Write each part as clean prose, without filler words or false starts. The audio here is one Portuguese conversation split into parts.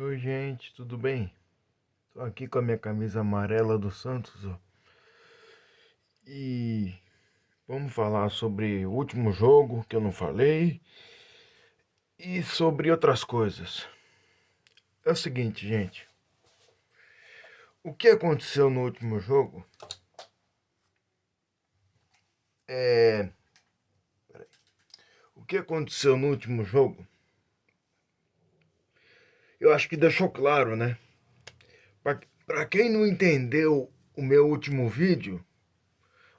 Oi, gente, tudo bem? Tô aqui com a minha camisa amarela do Santos, ó. E vamos falar sobre o último jogo que eu não falei e sobre outras coisas. É o seguinte, gente. O que aconteceu no último jogo é. O que aconteceu no último jogo, eu acho que deixou claro, né? Pra quem não entendeu o meu último vídeo,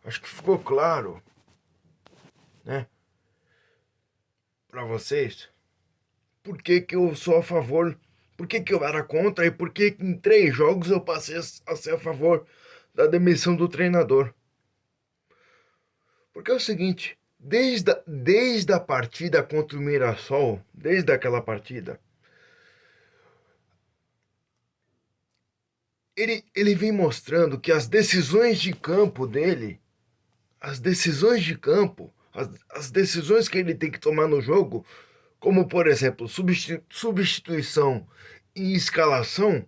acho que ficou claro, né? Pra vocês. Por que que eu sou a favor, por que que eu era contra e por que que em 3 jogos eu passei a ser a favor da demissão do treinador. Porque é o seguinte, desde a partida contra o Mirassol, desde aquela partida, ele vem mostrando que as decisões de campo dele, as decisões de campo, as decisões que ele tem que tomar no jogo, como por exemplo, substituição e escalação,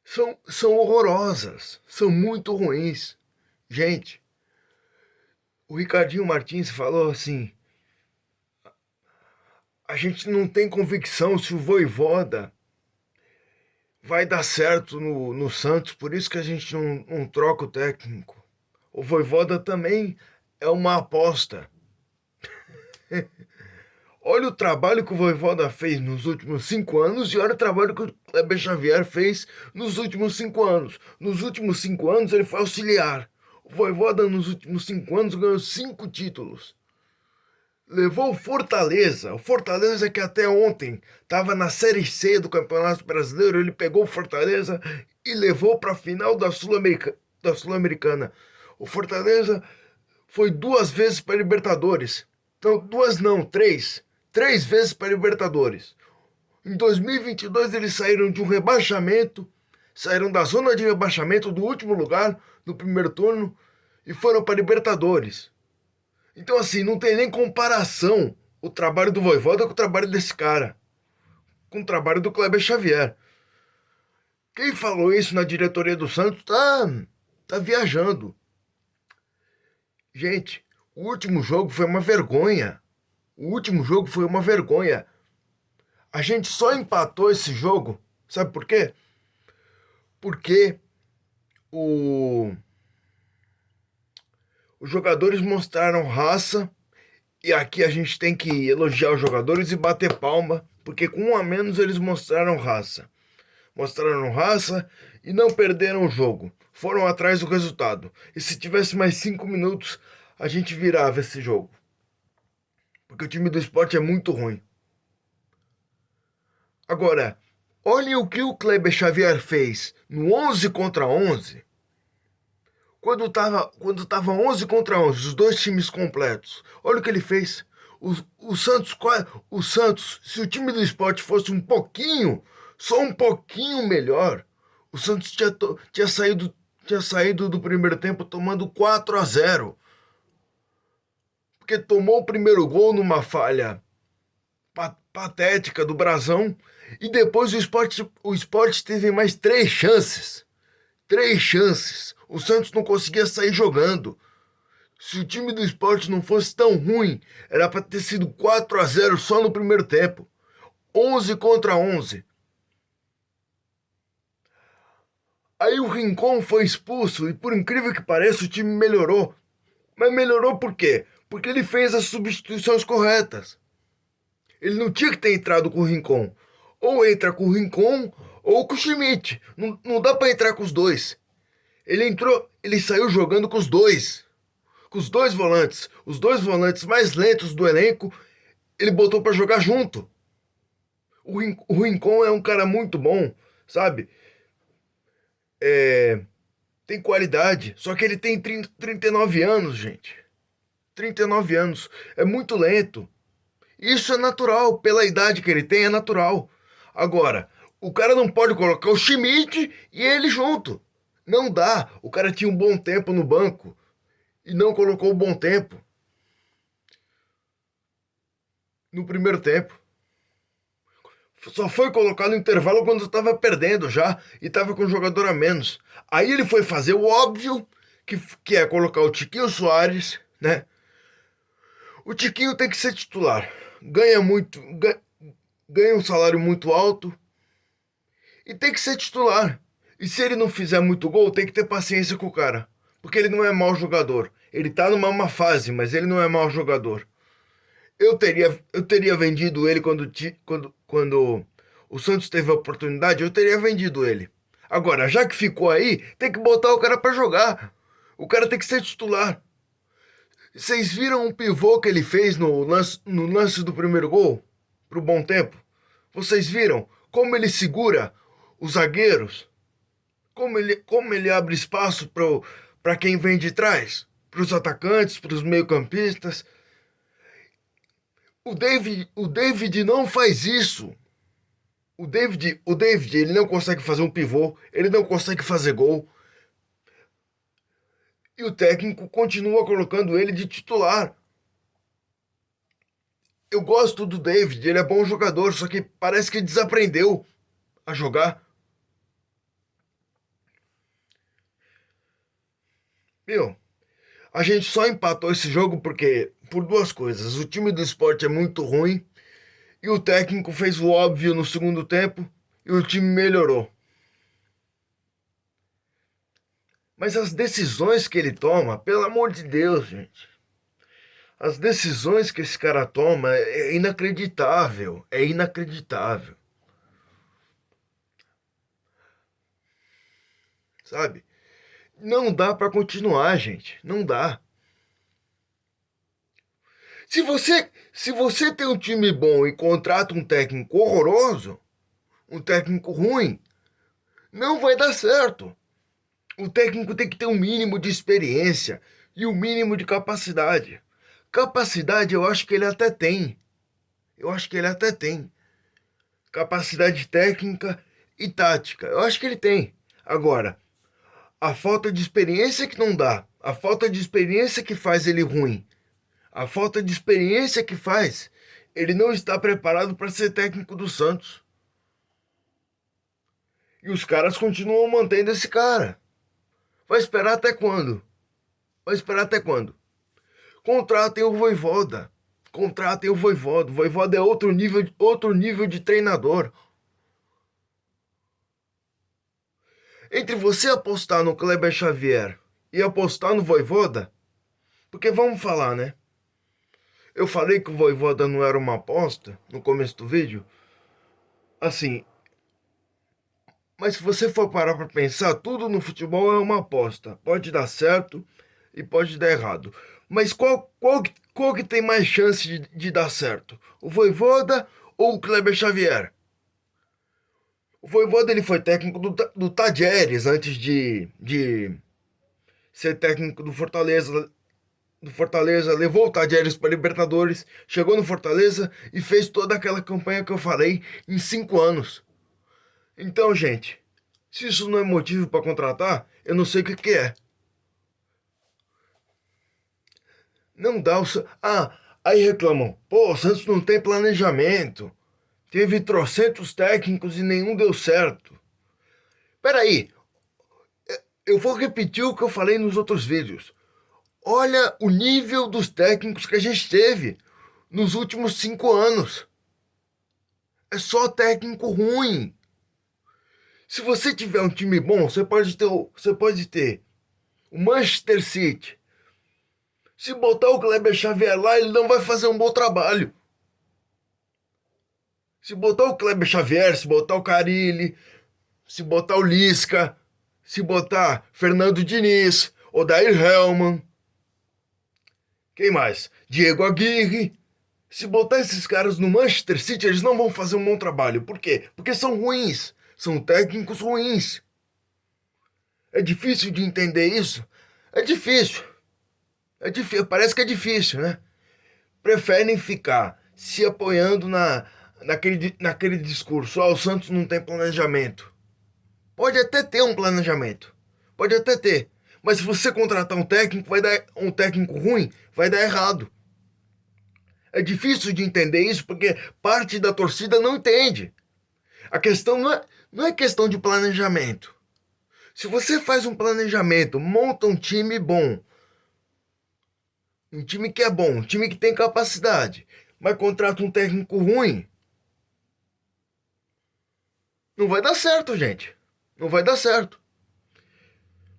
são horrorosas, são muito ruins. Gente, o Ricardinho Martins falou assim: a gente não tem convicção se o Voivoda vai dar certo no Santos, por isso que a gente não troca o técnico. O Voivoda também é uma aposta. Olha o trabalho que o Voivoda fez nos últimos 5 anos e olha o trabalho que o Kleber Xavier fez nos últimos 5 anos. Nos últimos 5 anos ele foi auxiliar. O Voivoda nos últimos 5 anos ganhou 5 títulos. Levou o Fortaleza que até ontem estava na Série C do Campeonato Brasileiro, ele pegou o Fortaleza e levou para a final da Sul-Americana. O Fortaleza foi 2 vezes para Libertadores. Então, duas não, três. 3 vezes para Libertadores. Em 2022 eles saíram de um rebaixamento, saíram da zona de rebaixamento do último lugar no primeiro turno e foram para Libertadores. Então, assim, não tem nem comparação o trabalho do Vojvoda com o trabalho desse cara, com o trabalho do Kleber Xavier. Quem falou isso na diretoria do Santos tá viajando. Gente, o último jogo foi uma vergonha. O último jogo foi uma vergonha. A gente só empatou esse jogo, sabe por quê? Porque o, os jogadores mostraram raça, e aqui a gente tem que elogiar os jogadores e bater palma, porque com um a menos eles mostraram raça e não perderam o jogo. Foram atrás do resultado. E se tivesse mais 5 minutos, a gente virava esse jogo. Porque o time do Sport é muito ruim. Agora, olhem o que o Kleber Xavier fez no 11 contra 11. Quando tava 11 contra 11, os dois times completos. Olha o que ele fez. O Santos, se o time do Sport fosse um pouquinho, só um pouquinho melhor, o Santos tinha saído do primeiro tempo tomando 4-0. Porque tomou o primeiro gol numa falha patética do Brasão e depois o Sport teve mais 3 chances. 3 chances. O Santos não conseguia sair jogando. Se o time do Sport não fosse tão ruim, era para ter sido 4-0 só no primeiro tempo. 11 contra 11. Aí o Rincon foi expulso e, por incrível que pareça, o time melhorou. Mas melhorou por quê? Porque ele fez as substituições corretas. Ele não tinha que ter entrado com o Rincon. Ou entra com o Rincon ou com o Schmidt. Não dá para entrar com os dois. Ele saiu jogando com os dois. Com os dois volantes mais lentos do elenco, ele botou para jogar junto. O Rincon é um cara muito bom, sabe? Tem qualidade, só que ele tem 39 anos, gente. 39 anos, é muito lento. Isso é natural, pela idade que ele tem, é natural. Agora, o cara não pode colocar o Schmidt e ele junto. Não dá. O cara tinha um bom tempo no banco e não colocou o bom tempo no primeiro tempo. Só foi colocar no intervalo quando estava perdendo já e estava com um jogador a menos. Aí ele foi fazer o óbvio, que é colocar o Tiquinho Soares, né? O Tiquinho tem que ser titular. Ganha muito, ganha um salário muito alto e tem que ser titular. E se ele não fizer muito gol, tem que ter paciência com o cara. Porque ele não é mau jogador. Ele tá numa má fase, mas ele não é mau jogador. Eu teria vendido ele quando o Santos teve a oportunidade, eu teria vendido ele. Agora, já que ficou aí, tem que botar o cara pra jogar. O cara tem que ser titular. Vocês viram o pivô que ele fez no lance do primeiro gol? Pro Bom Tempo? Vocês viram como ele segura os zagueiros? Como ele abre espaço para quem vem de trás? Para os atacantes, para os meio-campistas? O David não faz isso. O David, ele não consegue fazer um pivô, ele não consegue fazer gol. E o técnico continua colocando ele de titular. Eu gosto do David, ele é bom jogador, só que parece que desaprendeu a jogar. Meu, a gente só empatou esse jogo por duas coisas. O time do Sport é muito ruim e o técnico fez o óbvio no segundo tempo e o time melhorou. Mas as decisões que ele toma, pelo amor de Deus, gente. As decisões que esse cara toma é inacreditável. É inacreditável. Sabe? Não dá pra continuar, gente. Não dá. Se você tem um time bom e contrata um técnico horroroso, um técnico ruim, não vai dar certo. O técnico tem que ter um mínimo de experiência e um mínimo de capacidade. Capacidade eu acho que ele até tem. Eu acho que ele até tem. Capacidade técnica e tática. Eu acho que ele tem. Agora, a falta de experiência que não dá. A falta de experiência que faz ele ruim. A falta de experiência que faz ele não está preparado para ser técnico do Santos. E os caras continuam mantendo esse cara. Vai esperar até quando? Vai esperar até quando? Contratem o Vojvoda. Contratem o Vojvoda. O Vojvoda é outro nível de treinador. Entre você apostar no Kleber Xavier e apostar no Vojvoda, porque vamos falar, né? Eu falei que o Vojvoda não era uma aposta no começo do vídeo. Assim, mas se você for parar para pensar, tudo no futebol é uma aposta. Pode dar certo e pode dar errado. Mas qual que tem mais chance de dar certo? O Vojvoda ou o Kleber Xavier? O Vojvoda ele foi técnico do Tadieres antes de ser técnico do Fortaleza. Do Fortaleza, levou o Tadieres para Libertadores, chegou no Fortaleza e fez toda aquela campanha que eu falei em 5 anos. Então, gente, se isso não é motivo para contratar, eu não sei o que é. Não dá o... aí reclamam. Pô, o Santos não tem planejamento. Teve trocentos técnicos e nenhum deu certo. Peraí, eu vou repetir o que eu falei nos outros vídeos. Olha o nível dos técnicos que a gente teve nos últimos 5 anos. É só técnico ruim. Se você tiver um time bom, você pode ter o Manchester City. Se botar o Kleber Xavier lá, ele não vai fazer um bom trabalho. Se botar o Kleber Xavier, se botar o Carille, se botar o Lisca, se botar Fernando Diniz, Odair Hellmann, quem mais? Diego Aguirre. Se botar esses caras no Manchester City, eles não vão fazer um bom trabalho. Por quê? Porque são ruins. São técnicos ruins. É difícil de entender isso? É difícil. Parece que é difícil, né? Preferem ficar se apoiando naquele discurso. O Santos não tem planejamento. Pode até ter um planejamento. Pode até ter. Mas se você contratar um técnico, vai dar um técnico ruim, vai dar errado. É difícil de entender isso porque parte da torcida não entende. A questão não é questão de planejamento. Se você faz um planejamento, monta um time bom, um time que é bom, um time que tem capacidade, mas contrata um técnico ruim, não vai dar certo, gente. Não vai dar certo.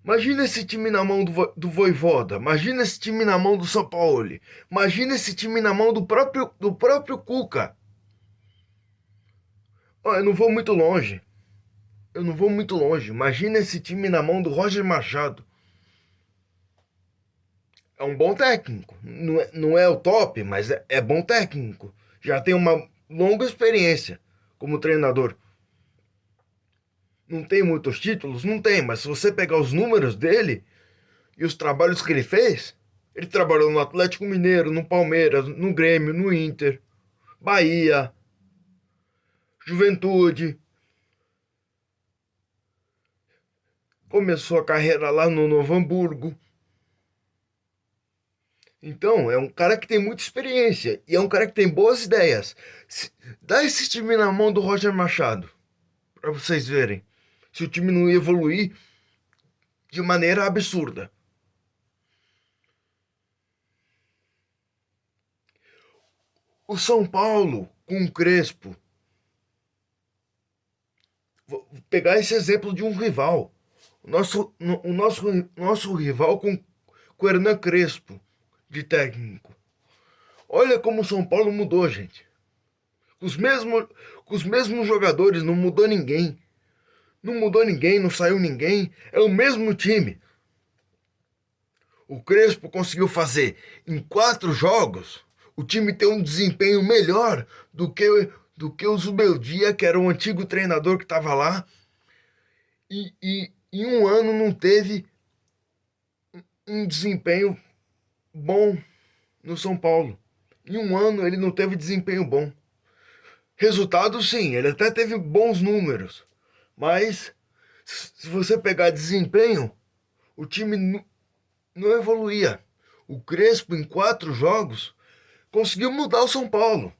Imagina esse time na mão do Vojvoda. Imagina esse time na mão do São Paulo. Imagina esse time na mão do próprio Cuca. Ó, eu não vou muito longe. Eu não vou muito longe. Imagina esse time na mão do Roger Machado. É um bom técnico. Não é o top, mas é bom técnico. Já tem uma longa experiência como treinador. Não tem muitos títulos? Não tem, mas se você pegar os números dele e os trabalhos que ele fez, ele trabalhou no Atlético Mineiro, no Palmeiras, no Grêmio, no Inter, Bahia, Juventude. Começou a carreira lá no Novo Hamburgo. Então, é um cara que tem muita experiência e é um cara que tem boas ideias. Dá esse time na mão do Roger Machado, para vocês verem se o time não ia evoluir de maneira absurda. O São Paulo com o Crespo. Vou pegar esse exemplo de um rival. O nosso rival com o Hernan Crespo de técnico. Olha como o São Paulo mudou, gente. Com os mesmos jogadores, não mudou ninguém. Não mudou ninguém, não saiu ninguém. É o mesmo time. O Crespo conseguiu fazer em 4 jogos o time ter um desempenho melhor do que o Zubeldia, que era o antigo treinador que estava lá. E em um ano não teve um desempenho bom no São Paulo. Em um ano ele não teve desempenho bom. Resultado, sim, ele até teve bons números. Mas se você pegar desempenho, o time não evoluía. O Crespo, em 4 jogos, conseguiu mudar o São Paulo.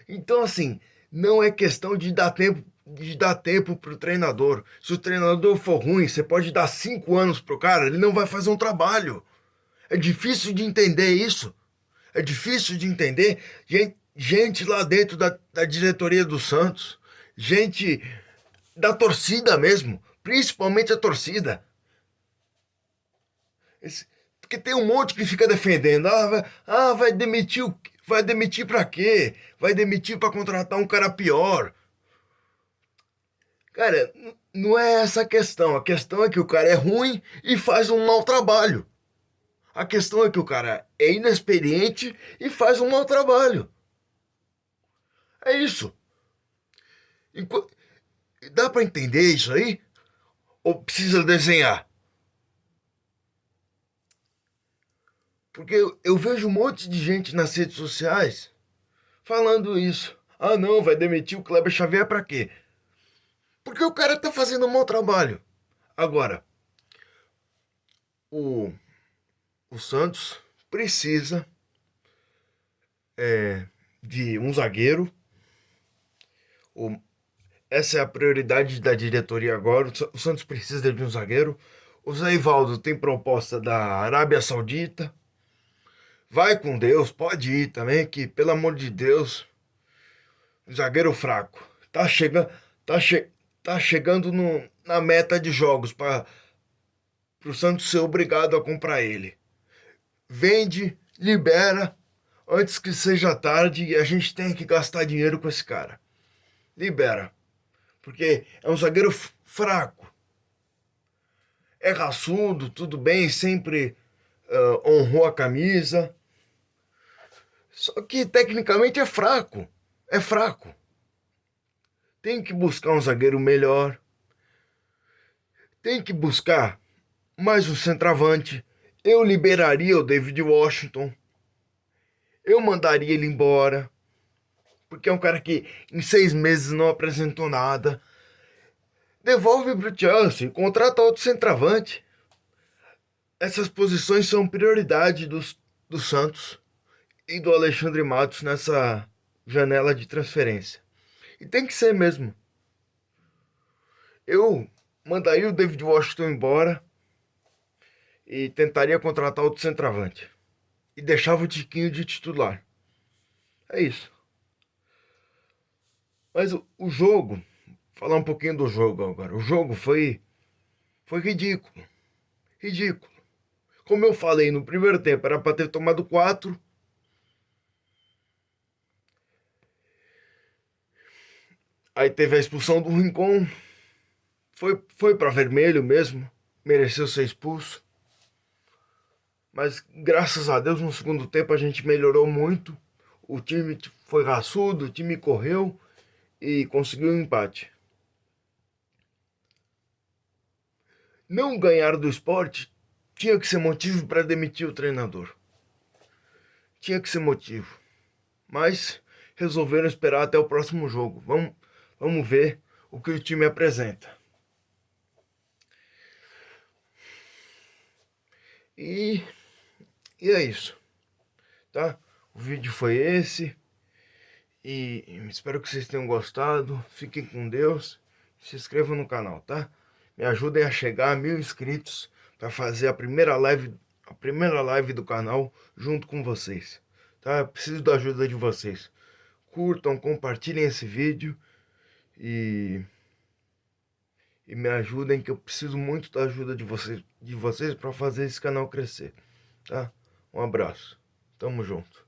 Então, assim, não é questão de dar tempo para o treinador. Se o treinador for ruim, você pode dar 5 anos pro cara, ele não vai fazer um trabalho. É difícil de entender isso. É difícil de entender. Gente lá dentro da diretoria do Santos, gente da torcida mesmo, principalmente a torcida. Porque tem um monte que fica defendendo. Vai demitir vai demitir pra quê? Vai demitir pra contratar um cara pior. Cara, não é essa a questão. A questão é que o cara é ruim e faz um mau trabalho. A questão é que o cara é inexperiente e faz um mau trabalho. É isso. Enqu- Dá pra entender isso aí? Ou precisa desenhar? Porque eu vejo um monte de gente nas redes sociais falando isso. Ah, não, vai demitir o Kleber Xavier pra quê? Porque o cara tá fazendo um mau trabalho. Agora, o, o Santos precisa de um zagueiro. O, Essa é a prioridade da diretoria agora. O Santos precisa de um zagueiro. O Zé Ivaldo tem proposta da Arábia Saudita. Vai com Deus, pode ir também, que pelo amor de Deus, zagueiro fraco. Tá, che, tá chegando na meta de jogos para o Santos ser obrigado a comprar ele. Vende, libera, antes que seja tarde e a gente tenha que gastar dinheiro com esse cara. Libera, porque é um zagueiro fraco. É raçudo, tudo bem, sempre honrou a camisa. Só que tecnicamente é fraco. É fraco. Tem que buscar um zagueiro melhor. Tem que buscar mais um centroavante. Eu liberaria o David Washington. Eu mandaria ele embora. Porque é um cara que em 6 meses não apresentou nada. Devolve pro Chelsea. Contrata outro centroavante. Essas posições são prioridade do Santos e do Alexandre Matos nessa janela de transferência. E tem que ser mesmo. eu mandaria o David Washington embora e tentaria contratar outro centroavante. E deixava o Tiquinho de titular. É isso. Mas o jogo, falar um pouquinho do jogo agora. O jogo foi ridículo. Ridículo. Como eu falei no primeiro tempo, era para ter tomado 4. Aí teve a expulsão do Rincon. Foi para vermelho mesmo. Mereceu ser expulso. Mas graças a Deus no segundo tempo a gente melhorou muito. O time foi raçudo, o time correu e conseguiu um empate. Não ganhar do Sport tinha que ser motivo para demitir o treinador. Tinha que ser motivo. Mas resolveram esperar até o próximo jogo. Vamos ver o que o time apresenta. E, e é isso, tá? O vídeo foi esse. E espero que vocês tenham gostado. Fiquem com Deus. Se inscrevam no canal, tá? Me ajudem a chegar a 1000 inscritos para fazer a primeira live do canal junto com vocês, tá? Eu preciso da ajuda de vocês. Curtam, compartilhem esse vídeo e me ajudem, que eu preciso muito da ajuda de vocês para fazer esse canal crescer, tá? Um abraço. Tamo junto.